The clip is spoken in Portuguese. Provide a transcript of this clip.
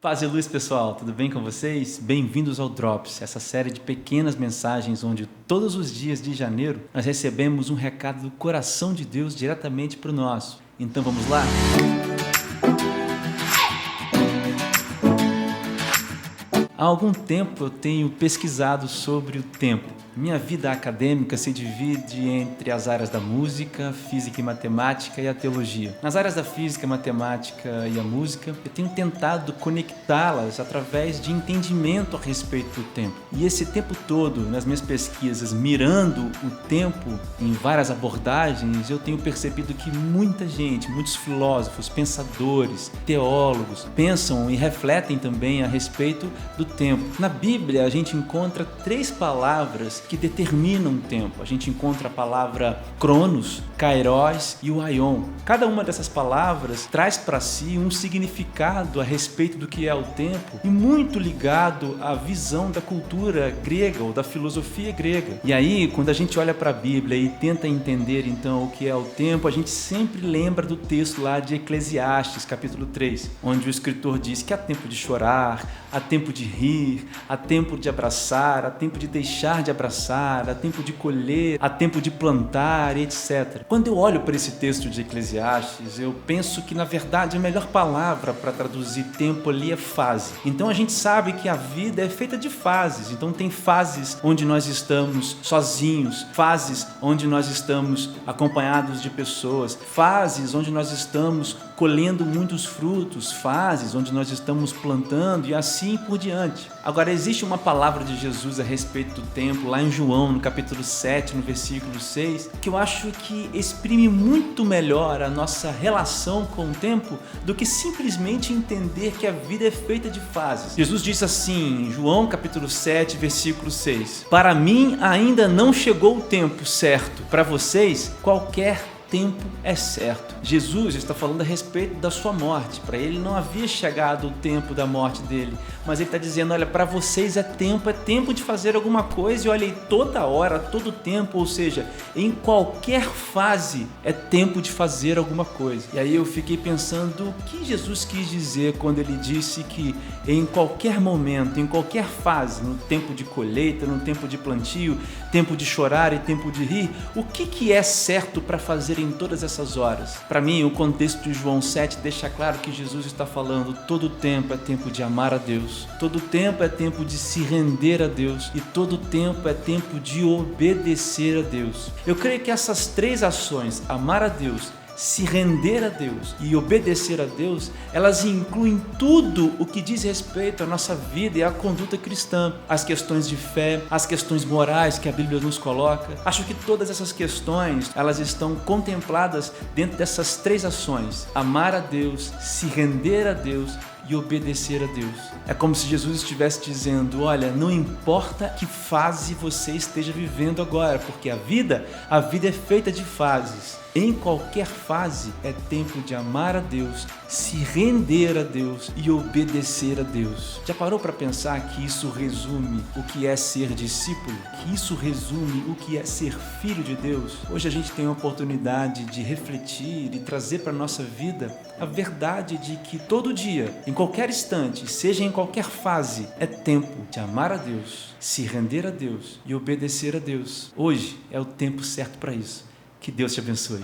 Paz e luz, pessoal, tudo bem com vocês? Bem-vindos ao Drops, essa série de pequenas mensagens onde todos os dias de janeiro nós recebemos um recado do coração de Deus diretamente para o nosso. Então vamos lá? Há algum tempo eu tenho pesquisado sobre o tempo. Minha vida acadêmica se divide entre as áreas da música, física e matemática e a teologia. Nas áreas da física, matemática e a música, eu tenho tentado conectá-las através de entendimento a respeito do tempo. E esse tempo todo, nas minhas pesquisas, mirando o tempo em várias abordagens, eu tenho percebido que muita gente, muitos filósofos, pensadores, teólogos, pensam e refletem também a respeito do tempo. Na Bíblia, a gente encontra 3 palavras que determinam o tempo. A gente encontra a palavra Cronos, Kairos e o Aion. Cada uma dessas palavras traz para si um significado a respeito do que é o tempo e muito ligado à visão da cultura grega ou da filosofia grega. E aí, quando a gente olha para a Bíblia e tenta entender então o que é o tempo, a gente sempre lembra do texto lá de Eclesiastes, capítulo 3, onde o escritor diz que há tempo de chorar, há tempo de rir, há tempo de abraçar, há tempo de deixar de abraçar, há tempo de colher, há tempo de plantar, etc. Quando eu olho para esse texto de Eclesiastes, eu penso que, na verdade, a melhor palavra para traduzir tempo ali é fase. Então a gente sabe que a vida é feita de fases. Então tem fases onde nós estamos sozinhos, fases onde nós estamos acompanhados de pessoas, fases onde nós estamos colhendo muitos frutos, fases onde nós estamos plantando e assim por diante. Agora, existe uma palavra de Jesus a respeito do tempo, lá em João, no capítulo 7, no versículo 6, que eu acho que exprime muito melhor a nossa relação com o tempo do que simplesmente entender que a vida é feita de fases. Jesus disse assim, em João, capítulo 7, versículo 6, "Para mim ainda não chegou o tempo certo, para vocês qualquer tempo é certo." Jesus está falando a respeito da sua morte. Para ele não havia chegado o tempo da morte dele, mas ele está dizendo, olha, para vocês é tempo de fazer alguma coisa, e olha, toda hora, todo tempo, ou seja, em qualquer fase é tempo de fazer alguma coisa. E aí eu fiquei pensando o que Jesus quis dizer quando ele disse que em qualquer momento, em qualquer fase, no tempo de colheita, no tempo de plantio, tempo de chorar e tempo de rir, o que é certo para fazer em todas essas horas? Para mim, o contexto de João 7 deixa claro que Jesus está falando todo tempo é tempo de amar a Deus, todo tempo é tempo de se render a Deus e todo tempo é tempo de obedecer a Deus. Eu creio que essas 3 ações, amar a Deus, se render a Deus e obedecer a Deus, elas incluem tudo o que diz respeito à nossa vida e à conduta cristã, as questões de fé, as questões morais que a Bíblia nos coloca. Acho que todas essas questões, elas estão contempladas dentro dessas 3 ações: amar a Deus, se render a Deus e obedecer a Deus. É como se Jesus estivesse dizendo, olha, não importa que fase você esteja vivendo agora, porque a vida é feita de fases. Em qualquer fase é tempo de amar a Deus, se render a Deus e obedecer a Deus. Já parou para pensar que isso resume o que é ser discípulo? Que isso resume o que é ser filho de Deus? Hoje a gente tem a oportunidade de refletir e trazer para a nossa vida a verdade de que todo dia, em qualquer instante, seja em qualquer fase, é tempo de amar a Deus, se render a Deus e obedecer a Deus. Hoje é o tempo certo para isso. Que Deus te abençoe.